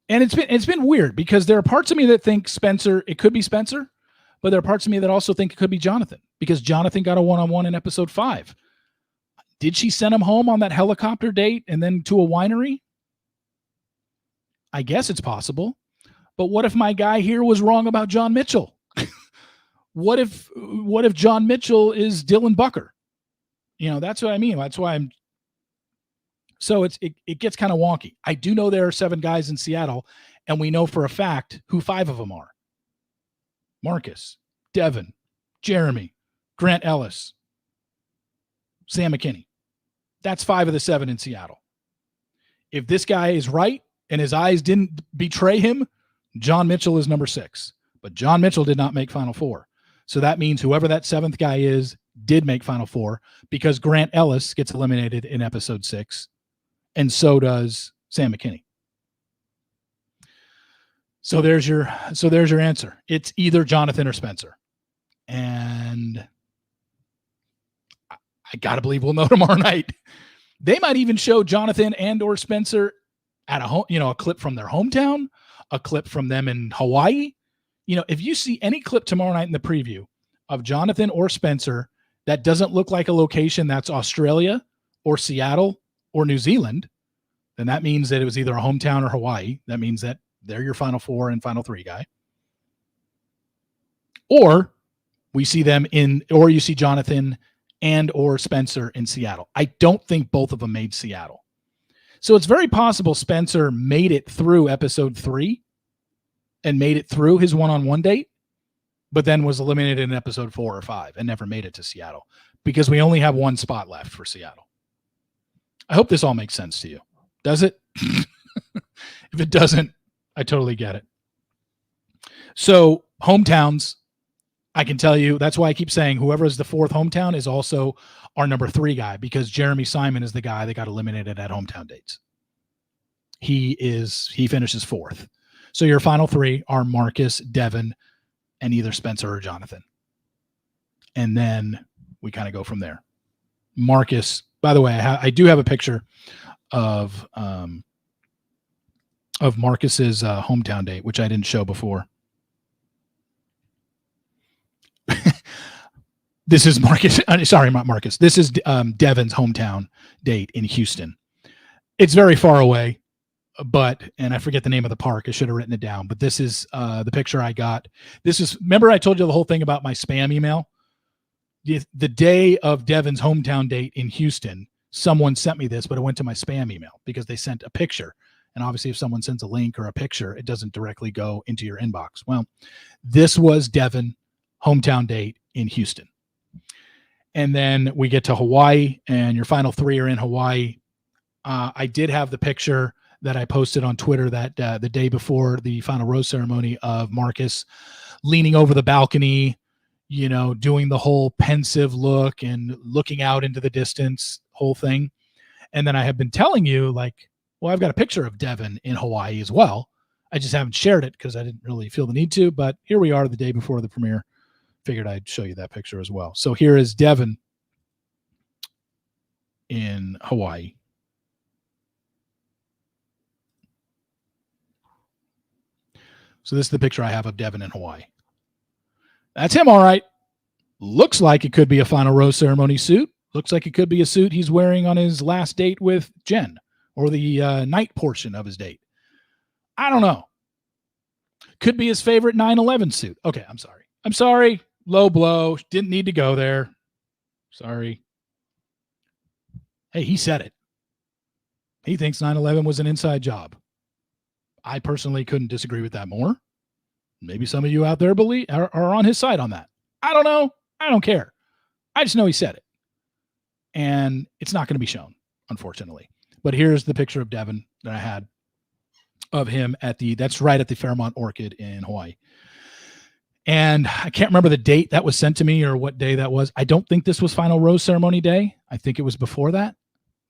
and it's been weird, because there are parts of me that think it could be Spencer, but there are parts of me that also think it could be Jonathan, because Jonathan got a one-on-one in episode 5. Did she send him home on that helicopter date and then to a winery? I guess it's possible. But what if my guy here was wrong about John Mitchell? What if John Mitchell is Dylan Bucker? That's what I mean. That's why so it gets kind of wonky. I do know there are 7 guys in Seattle, and we know for a fact who 5 of them are. Marcus, Devin, Jeremy, Grant Ellis, Sam McKinney. That's 5 of the 7 in Seattle. If this guy is right and his eyes didn't betray him, John Mitchell is number 6. But John Mitchell did not make Final Four. So that means whoever that 7th guy is did make Final Four, because Grant Ellis gets eliminated in episode 6, and so does Sam McKinney. So there's your answer. It's either Jonathan or Spencer. And I got to believe we'll know tomorrow night. They might even show Jonathan and or Spencer at a clip from their hometown, a clip from them in Hawaii. If you see any clip tomorrow night in the preview of Jonathan or Spencer that doesn't look like a location that's Australia or Seattle or New Zealand, then that means that it was either a hometown or Hawaii. That means that they're your final 4 and final 3 guy. Or we see them or you see Jonathan and or Spencer in Seattle. I don't think both of them made Seattle. So it's very possible Spencer made it through episode 3 and made it through his one-on-one date, but then was eliminated in episode 4 or 5 and never made it to Seattle, because we only have 1 spot left for Seattle. I hope this all makes sense to you. Does it? If it doesn't, I totally get it. So hometowns, I can tell you, that's why I keep saying whoever is the 4th hometown is also our number 3 guy, because Jeremy Simon is the guy that got eliminated at hometown dates. He finishes 4th. So your final 3 are Marcus, Devin, and either Spencer or Jonathan. And then we kind of go from there. Marcus, by the way, I do have a picture of Marcus's hometown date, which I didn't show before. This is Marcus. Sorry, not Marcus. This is Devin's hometown date in Houston. It's very far away, and I forget the name of the park. I should have written it down. But this is the picture I got. Remember I told you the whole thing about my spam email? The day of Devin's hometown date in Houston, someone sent me this, but it went to my spam email because they sent a picture. And obviously, if someone sends a link or a picture, it doesn't directly go into your inbox. Well, this was Devin hometown date in Houston. And then we get to Hawaii, and your final 3 are in Hawaii. I did have the picture that I posted on Twitter that the day before the final rose ceremony of Marcus leaning over the balcony, doing the whole pensive look and looking out into the distance, whole thing. And then I have been telling you, I've got a picture of Devin in Hawaii as well. I just haven't shared it because I didn't really feel the need to, but here we are the day before the premiere. Figured I'd show you that picture as well. So here is Devin in Hawaii. So this is the picture I have of Devin in Hawaii. That's him, all right. Looks like it could be a final rose ceremony suit. Looks like it could be a suit he's wearing on his last date with Jen, or the night portion of his date. I don't know. Could be his favorite 9/11 suit. Okay, I'm sorry. Low blow. Didn't need to go there. Sorry. Hey, he said it. He thinks 9/11 was an inside job. I personally couldn't disagree with that more. Maybe some of you out there are on his side on that. I don't know. I don't care. I just know he said it. And it's not going to be shown, unfortunately. But here's the picture of Devin that I had of him that's right at the Fairmont Orchid in Hawaii. And I can't remember the date that was sent to me or what day that was. I don't think this was final rose ceremony day. I think it was before that,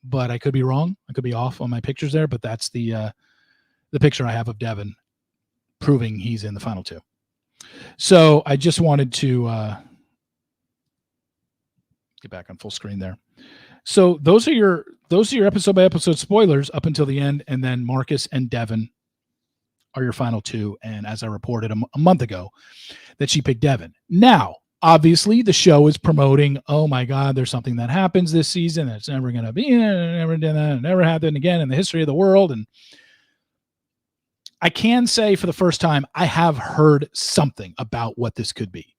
but I could be wrong. I could be off on my pictures there, but that's the picture I have of Devin proving he's in the final two. So I just wanted to get back on full screen there. So those are your episode by episode spoilers up until the end, and then Marcus and Devin are your final two. And as I reported a month ago, that she picked Devin. Now, obviously, the show is promoting, oh my God, there's something that happens this season that's never going to be, never happened again in the history of the world. And I can say for the first time, I have heard something about what this could be.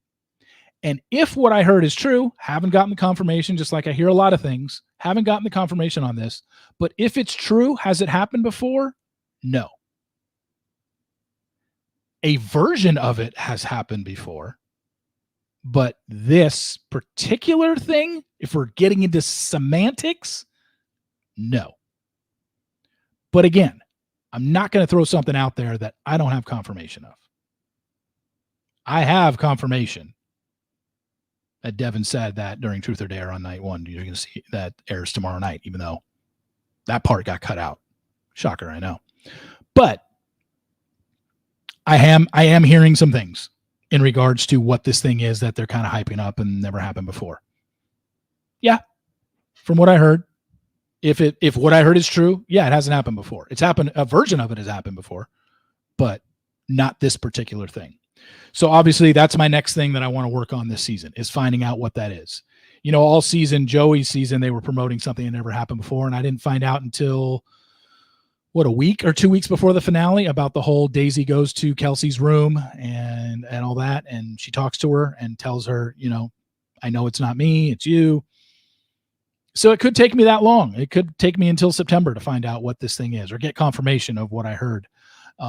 And if what I heard is true, haven't gotten the confirmation, just like I hear a lot of things, haven't gotten the confirmation on this. But if it's true, has it happened before? No. A version of it has happened before. But this particular thing, if we're getting into semantics, no. But again, I'm not going to throw something out there that I don't have confirmation of. I have confirmation that Devin said that during Truth or Dare on night one. You're going to see that airs tomorrow night, even though that part got cut out. Shocker, I know. But I am hearing some things in regards to what this thing is that they're kind of hyping up and never happened before. Yeah, from what I heard, if what I heard is true, yeah, it hasn't happened before. It's happened, a version of it has happened before, but not this particular thing. So obviously that's my next thing that I want to work on this season, is finding out what that is. You know, all season, Joey's season, they were promoting something that never happened before, and I didn't find out until, a week or 2 weeks before the finale about the whole Daisy goes to Kelsey's room and all that, and she talks to her and tells her, you know, I know it's not me, it's you. So it could take me that long. It could take me until September to find out what this thing is or get confirmation of what I heard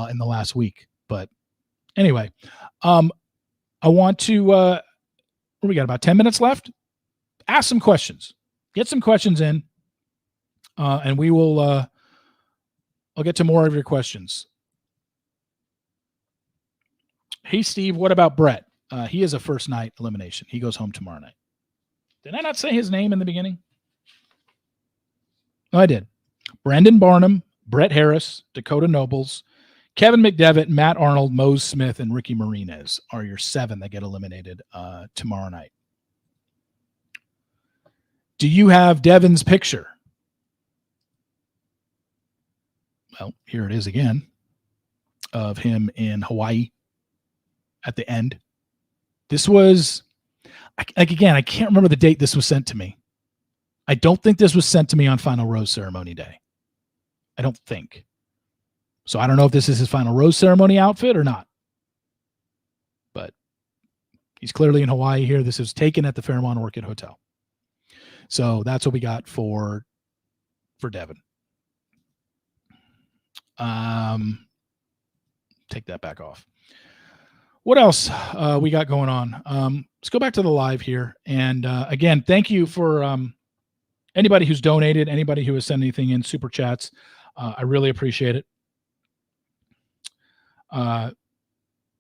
in the last week. But anyway, I want to, we got about 10 minutes left. Ask some questions. Get some questions in, and we will, I'll get to more of your questions. Hey, Steve, what about Brett? He is a first night elimination. He goes home tomorrow night. Did I not say his name in the beginning? No, I did. Brandon Barnum, Brett Harris, Dakota Nobles, Kevin McDevitt, Matt Arnold, Mose Smith, and Ricky Marinez are your 7 that get eliminated tomorrow night. Do you have Devin's picture? Well, here it is again of him in Hawaii at the end. This was, again, I can't remember the date this was sent to me. I don't think this was sent to me on Final Rose Ceremony Day. I don't think. So I don't know if this is his Final Rose Ceremony outfit or not. But he's clearly in Hawaii here. This is taken at the Fairmont Orchid Hotel. So that's what we got for Devin. Take that back off. What else we got going on? Let's go back to the live here. And again, thank you for anybody who's donated, anybody who has sent anything in super chats. I really appreciate it.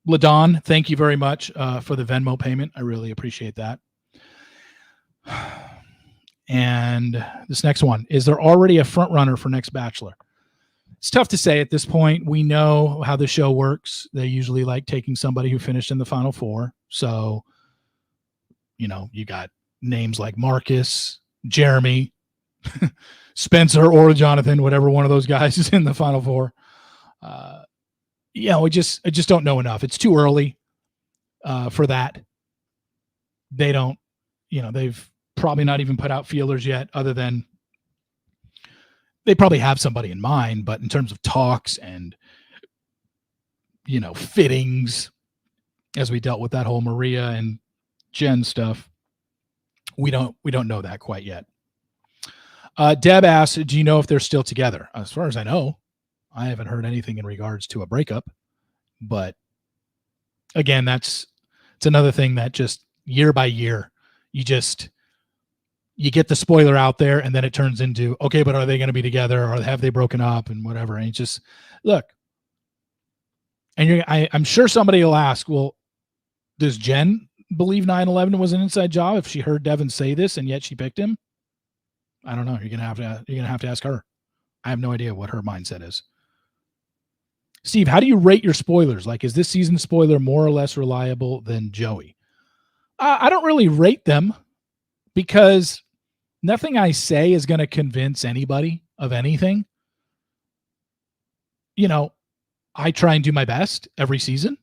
LaDon, thank you very much for the Venmo payment. I really appreciate that. And this next one, is there already a front runner for next Bachelor? It's tough to say at this point. We know how the show works. They usually like taking somebody who finished in the final 4. So, you know, you got names like Marcus, Jeremy, Spencer, or Jonathan, whatever one of those guys is in the final 4. I just don't know enough. It's too early for that. They don't, they've probably not even put out feelers yet, other than they probably have somebody in mind, but in terms of talks and, fittings, as we dealt with that whole Maria and Jen stuff, we don't know that quite yet. Deb asked, do you know if they're still together? As far as I know, I haven't heard anything in regards to a breakup, but again, it's another thing that just year by year, you get the spoiler out there, and then it turns into, okay, but are they going to be together, or have they broken up, and whatever. And just look, and I'm sure somebody will ask, well, does Jen believe 9/11 was an inside job if she heard Devin say this and yet she picked him? I don't know. You're gonna have to ask her. I have no idea what her mindset is. Steve, how do you rate your spoilers? Like, is this season spoiler more or less reliable than Joey? I don't really rate them, because nothing I say is going to convince anybody of anything. You know, I try and do my best every season.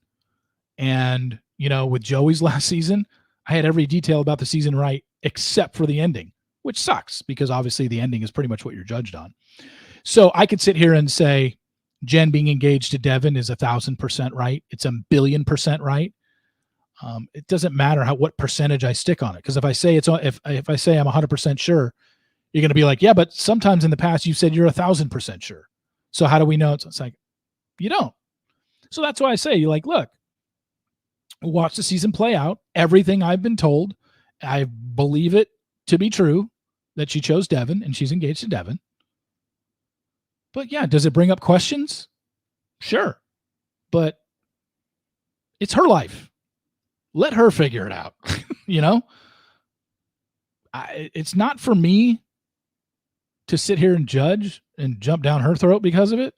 And, with Joey's last season, I had every detail about the season right, except for the ending, which sucks, because obviously the ending is pretty much what you're judged on. So I could sit here and say Jen being engaged to Devin is 1,000% right. It's 1,000,000,000% right. It doesn't matter what percentage I stick on it, because if I say if I say I'm 100% sure, you're going to be like, yeah, but sometimes in the past you said you're 1,000% sure. So how do we know? It's like, you don't. So that's why I say, you're like, look, watch the season play out. Everything I've been told, I believe it to be true that she chose Devin and she's engaged to Devin. But yeah, does it bring up questions? Sure. But it's her life. Let her figure it out. It's not for me to sit here and judge and jump down her throat because of it.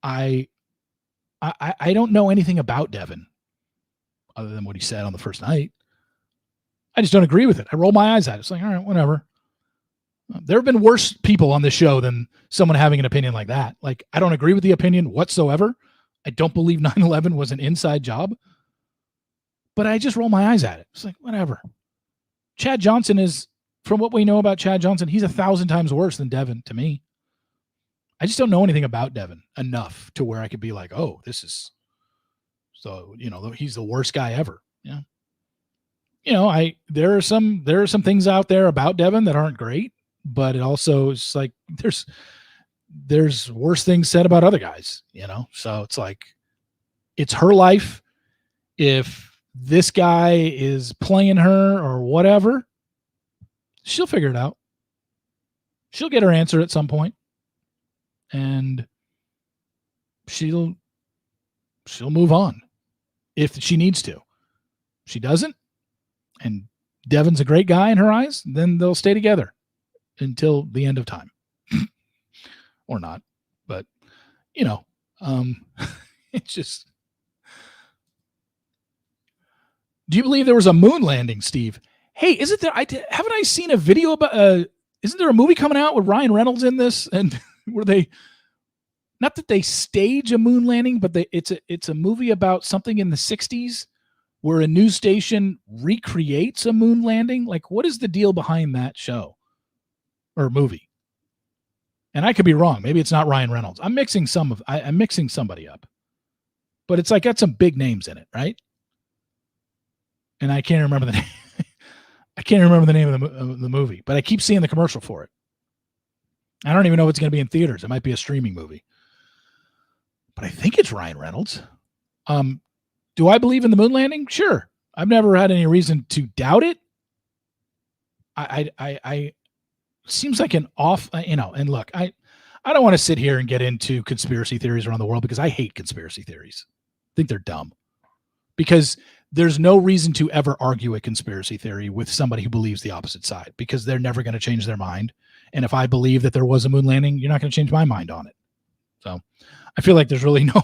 I don't know anything about Devin other than what he said on the first night. I just don't agree with it. I roll my eyes at it. It's like, all right, whatever. There have been worse people on this show than someone having an opinion like that. Like, I don't agree with the opinion whatsoever. I don't believe 9/11 was an inside job, but I just roll my eyes at it. It's like, whatever. Chad Johnson is, from what we know about Chad Johnson, he's 1,000 times worse than Devin to me. I just don't know anything about Devin enough to where I could be like, oh, this is, so, he's the worst guy ever. Yeah. There are some things out there about Devin that aren't great, but it also is like, there's worse things said about other guys, so it's like, it's her life. If this guy is playing her or whatever, she'll figure it out. She'll get her answer at some point, and she'll move on if she needs to. If she doesn't, and Devin's a great guy in her eyes, then they'll stay together until the end of time. Or not, but it's just. Do you believe there was a moon landing, Steve? Hey, isn't there? Haven't I seen a video about? Isn't there a movie coming out with Ryan Reynolds in this? And were they? Not that they stage a moon landing, but it's a movie about something in the 60s where a news station recreates a moon landing. Like, what is the deal behind that show or movie? And I could be wrong. Maybe it's not Ryan Reynolds. I'm mixing somebody up. But it's like got some big names in it, right? And I can't remember the name. I can't remember the name of the movie, but I keep seeing the commercial for it. I don't even know if it's going to be in theaters. It might be a streaming movie. But I think it's Ryan Reynolds. Do I believe in the moon landing? Sure. I've never had any reason to doubt it. I seems like an off, and look, I don't want to sit here and get into conspiracy theories around the world, because I hate conspiracy theories. I think they're dumb, because there's no reason to ever argue a conspiracy theory with somebody who believes the opposite side, because they're never going to change their mind. And if I believe that there was a moon landing, you're not going to change my mind on it. So I feel like there's really no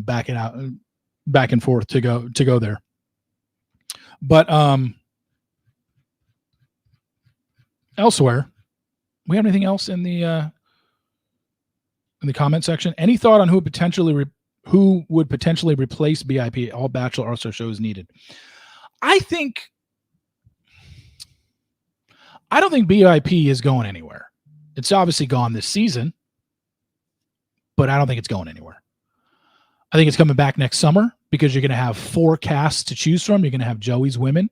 backing out, back and forth to go there. But, elsewhere, we have anything else in the comment section? Any thought on who would potentially replace BIP? All Bachelor also shows needed. I don't think BIP is going anywhere. It's obviously gone this season, but I don't think it's going anywhere. I think it's coming back next summer, because you're going to have 4 casts to choose from. You're going to have Joey's women.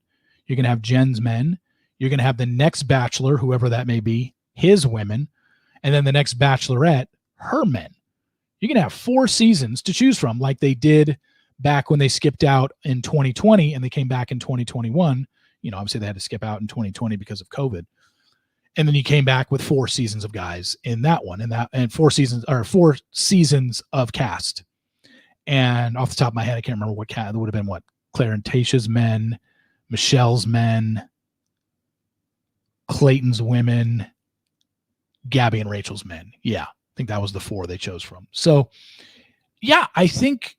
You're going to have Jen's men. You're going to have the next Bachelor, whoever that may be, his women, and then the next Bachelorette, her men. You can have 4 seasons to choose from, like they did back when they skipped out in 2020 and they came back in 2021. Obviously they had to skip out in 2020 because of COVID. And then you came back with 4 seasons of guys in that one, and 4 seasons of cast. And off the top of my head, I can't remember what cast. It would have been Claire and Tasha's men, Michelle's men, Clayton's women, Gabby and Rachel's men. Yeah, I think that was the 4 they chose from. So, yeah, I think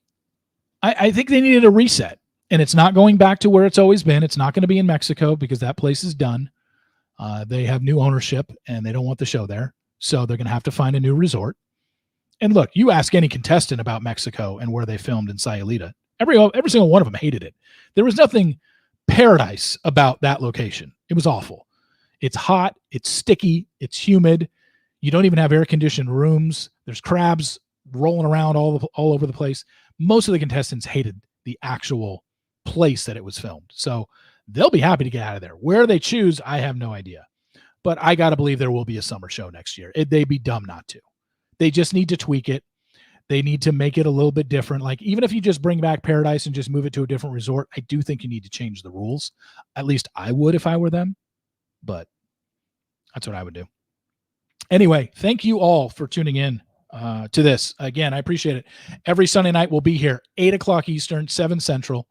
they needed a reset, and it's not going back to where it's always been. It's not going to be in Mexico because that place is done. They have new ownership, and they don't want the show there, so they're going to have to find a new resort. And look, you ask any contestant about Mexico and where they filmed in Sayulita, every single one of them hated it. There was nothing paradise about that location. It was awful. It's hot. It's sticky. It's humid. You don't even have air-conditioned rooms. There's crabs rolling around all over the place. Most of the contestants hated the actual place that it was filmed. So they'll be happy to get out of there. Where they choose, I have no idea. But I got to believe there will be a summer show next year. They'd be dumb not to. They just need to tweak it. They need to make it a little bit different. Like, even if you just bring back Paradise and just move it to a different resort, I do think you need to change the rules. At least I would if I were them. But that's what I would do. Anyway, thank you all for tuning in to this. Again, I appreciate it. Every Sunday night we'll be here, 8 o'clock Eastern, 7 Central,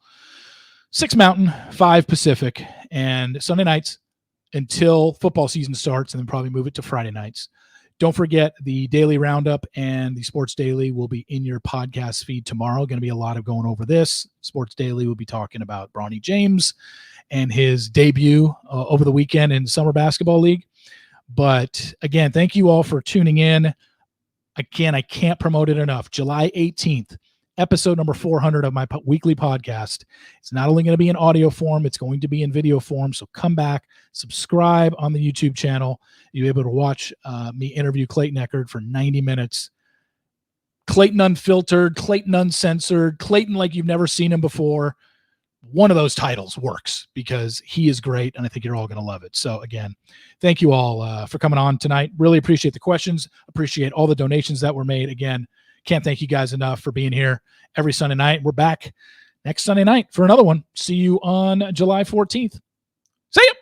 6 Mountain, 5 Pacific, and Sunday nights until football season starts, and then probably move it to Friday nights. Don't forget, the Daily Roundup and the Sports Daily will be in your podcast feed tomorrow. Going to be a lot of going over this. Sports Daily will be talking about Bronny James and his debut over the weekend in Summer Basketball League. But again, thank you all for tuning in. Again, I can't promote it enough. July 18th, episode number 400 of my weekly podcast. It's not only going to be in audio form, it's going to be in video form. So come back, subscribe on the YouTube channel. You'll be able to watch me interview Clayton Eckert for 90 minutes. Clayton unfiltered, Clayton uncensored, Clayton like you've never seen him before. One of those titles works because he is great, and I think you're all going to love it. So again, thank you all for coming on tonight. Really appreciate the questions. Appreciate all the donations that were made. Again, can't thank you guys enough for being here every Sunday night. We're back next Sunday night for another one. See you on July 14th. See ya.